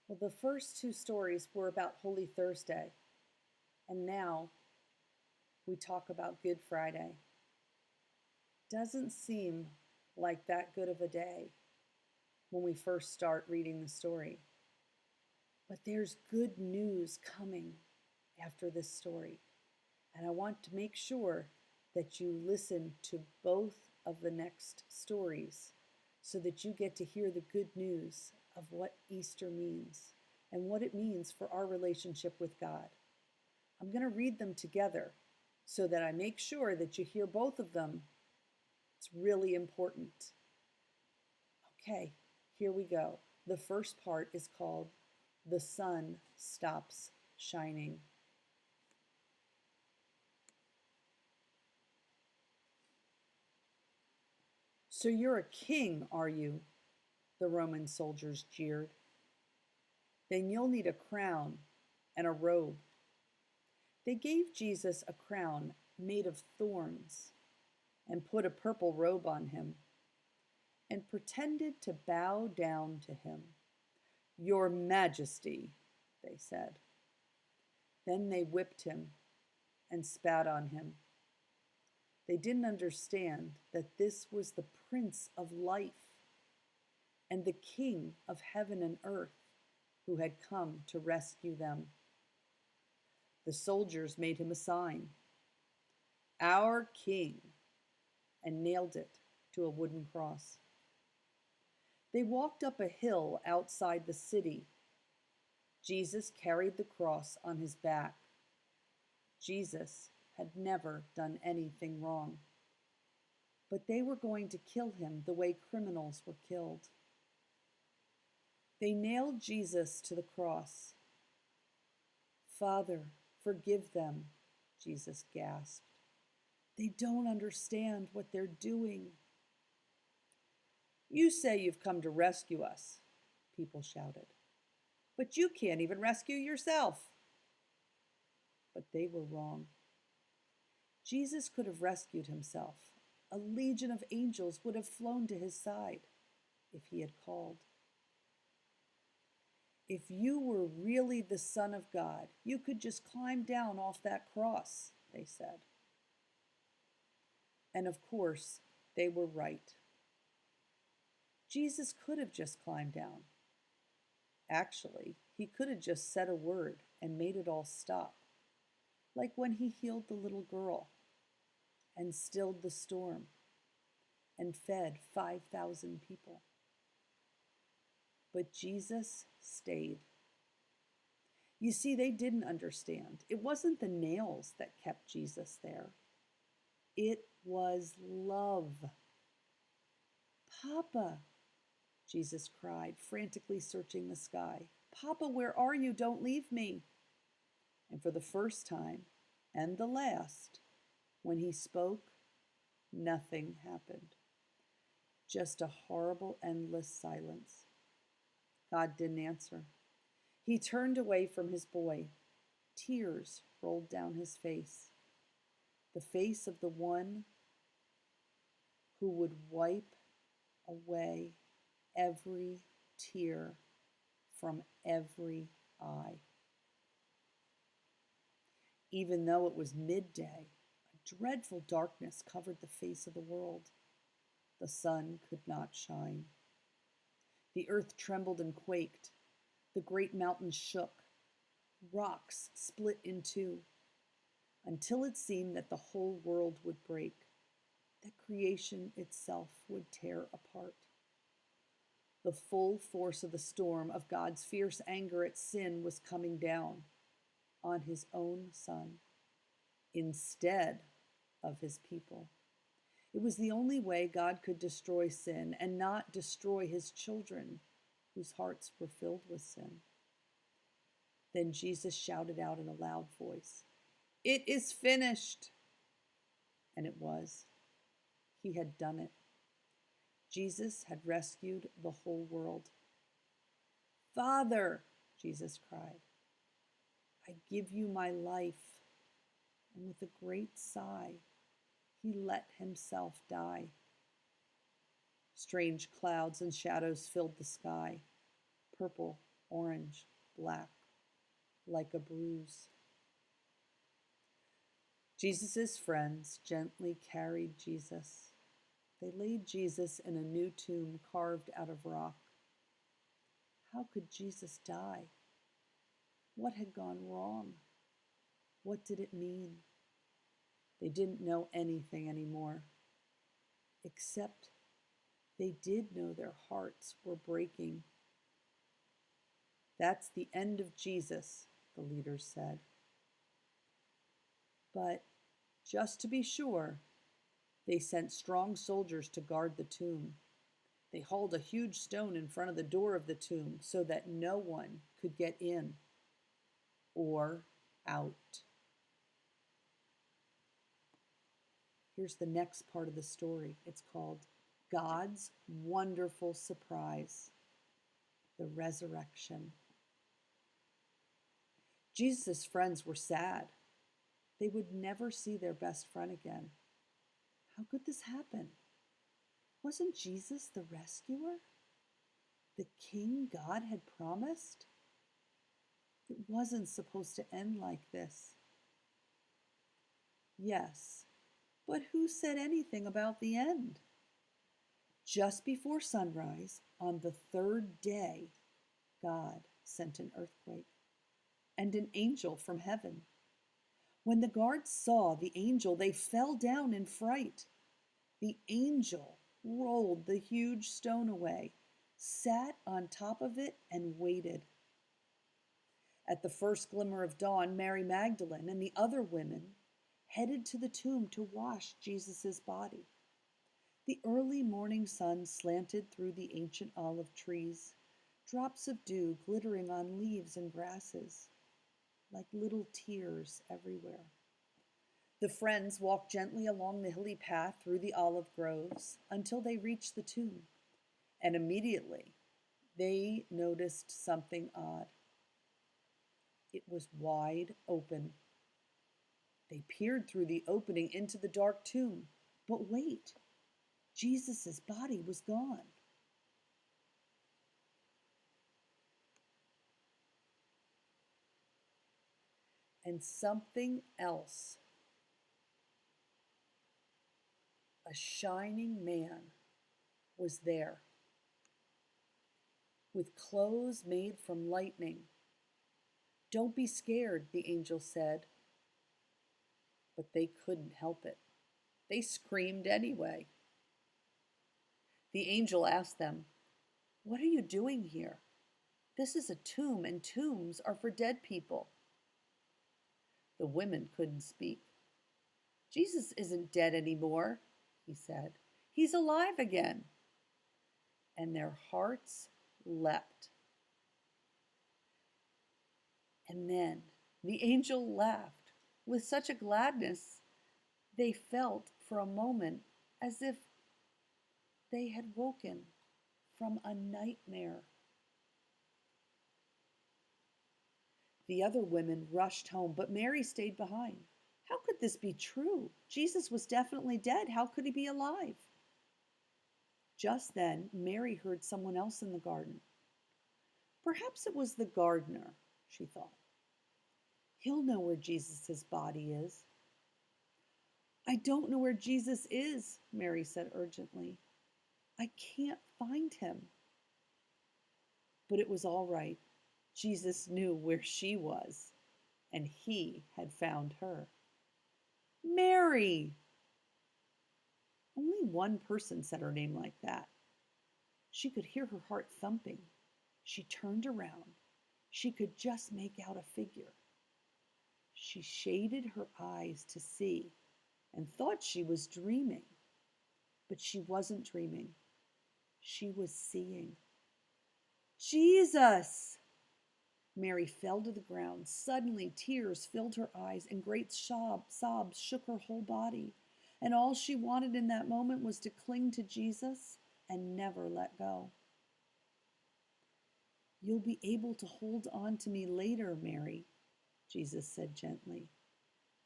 Well, the first two stories were about Holy Thursday, and now we talk about Good Friday. Doesn't seem like that good of a day when we first start reading the story. But there's good news coming after this story, and I want to make sure that you listen to both of the next stories so that you get to hear the good news of what Easter means and what it means for our relationship with God. I'm going to read them together so that I make sure that you hear both of them. It's really important. Okay, here we go. The first part is called The Sun Stops Shining. So you're a king, are you? The Roman soldiers jeered. Then you'll need a crown and a robe. They gave Jesus a crown made of thorns and put a purple robe on him and pretended to bow down to him. Your Majesty, they said. Then they whipped him and spat on him. They didn't understand that this was the Prince of Life and the King of heaven and earth who had come to rescue them. The soldiers made him a sign, Our King, and nailed it to a wooden cross. They walked up a hill outside the city. Jesus carried the cross on his back. Jesus had never done anything wrong. But they were going to kill him the way criminals were killed. They nailed Jesus to the cross. Father, forgive them, Jesus gasped. They don't understand what they're doing. You say you've come to rescue us, people shouted. But you can't even rescue yourself. But they were wrong. Jesus could have rescued himself. A legion of angels would have flown to his side if he had called. If you were really the Son of God, you could just climb down off that cross, they said. And of course, they were right. Jesus could have just climbed down. Actually, he could have just said a word and made it all stop, like when he healed the little girl and stilled the storm and fed 5,000 people. But Jesus stayed. You see, they didn't understand. It wasn't the nails that kept Jesus there. It was love. Papa, Jesus cried, frantically searching the sky. Papa, where are you? Don't leave me. And for the first time, and the last, when he spoke, nothing happened. Just a horrible, endless silence. God didn't answer. He turned away from his boy. Tears rolled down his face. The face of the one who would wipe away every tear from every eye. Even though it was midday, a dreadful darkness covered the face of the world. The sun could not shine. The earth trembled and quaked. The great mountains shook. Rocks split in two, until it seemed that the whole world would break, that creation itself would tear apart. The full force of the storm of God's fierce anger at sin was coming down on his own Son instead of his people. It was the only way God could destroy sin and not destroy his children whose hearts were filled with sin. Then Jesus shouted out in a loud voice, It is finished! And it was. He had done it. Jesus had rescued the whole world. Father, Jesus cried, I give you my life. And with a great sigh, he let himself die. Strange clouds and shadows filled the sky, purple orange, black, like a bruise. Jesus' friends gently carried Jesus. They laid Jesus in a new tomb carved out of rock. How could Jesus die? What had gone wrong? What did it mean? They didn't know anything anymore, except they did know their hearts were breaking. That's the end of Jesus, the leaders said. But just to be sure, they sent strong soldiers to guard the tomb. They hauled a huge stone in front of the door of the tomb so that no one could get in or out. Here's the next part of the story. It's called God's Wonderful Surprise, the Resurrection. Jesus' friends were sad. They would never see their best friend again. How could this happen? Wasn't Jesus the rescuer? The king God had promised? It wasn't supposed to end like this. Yes, but who said anything about the end? Just before sunrise, on the third day, God sent an earthquake and an angel from heaven. When the guards saw the angel, they fell down in fright. The angel rolled the huge stone away, sat on top of it, and waited. At the first glimmer of dawn, Mary Magdalene and the other women headed to the tomb to wash Jesus' body. The early morning sun slanted through the ancient olive trees, drops of dew glittering on leaves and grasses, like little tears everywhere. The friends walked gently along the hilly path through the olive groves until they reached the tomb, and immediately they noticed something odd. It was wide open. They peered through the opening into the dark tomb, but wait, Jesus' body was gone. And something else. A shining man was there, with clothes made from lightning. Don't be scared, the angel said. But they couldn't help it. They screamed anyway. The angel asked them, "What are you doing here? This is a tomb, and tombs are for dead people." The women couldn't speak. "Jesus isn't dead anymore," he said. "He's alive again." And their hearts leapt. And then the angel laughed with such a gladness they felt for a moment as if they had woken from a nightmare. The other women rushed home, but Mary stayed behind. How could this be true? Jesus was definitely dead. How could he be alive? Just then, Mary heard someone else in the garden. Perhaps it was the gardener, she thought. He'll know where Jesus' body is. "I don't know where Jesus is," Mary said urgently. "I can't find him." But it was all right. Jesus knew where she was, and he had found her. "Mary!" Only one person said her name like that. She could hear her heart thumping. She turned around. She could just make out a figure. She shaded her eyes to see and thought she was dreaming. But she wasn't dreaming. She was seeing. "Jesus!" Mary fell to the ground. Suddenly, tears filled her eyes and great sobs shook her whole body. And all she wanted in that moment was to cling to Jesus and never let go. "You'll be able to hold on to me later, Mary," Jesus said gently,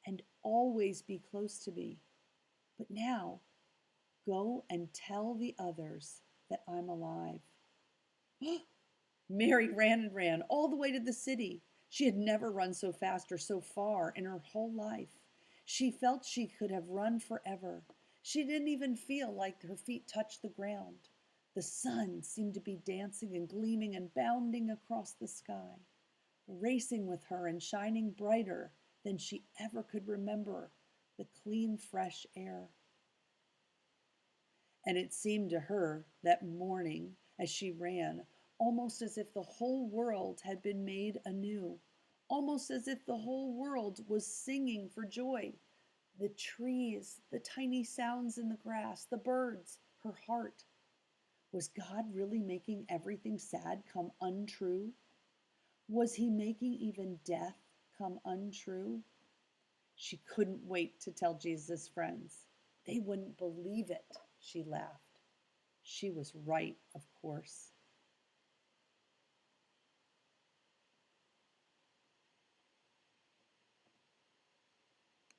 "and always be close to me. But now, go and tell the others that I'm alive." Mary ran and ran all the way to the city. She had never run so fast or so far in her whole life. She felt she could have run forever. She didn't even feel like her feet touched the ground. The sun seemed to be dancing and gleaming and bounding across the sky, racing with her and shining brighter than she ever could remember the clean, fresh air. And it seemed to her that morning, as she ran, almost as if the whole world had been made anew, almost as if the whole world was singing for joy. The trees, the tiny sounds in the grass, the birds, her heart. Was God really making everything sad come untrue? Was he making even death come untrue? She couldn't wait to tell Jesus' friends. They wouldn't believe it, she laughed. She was right, of course.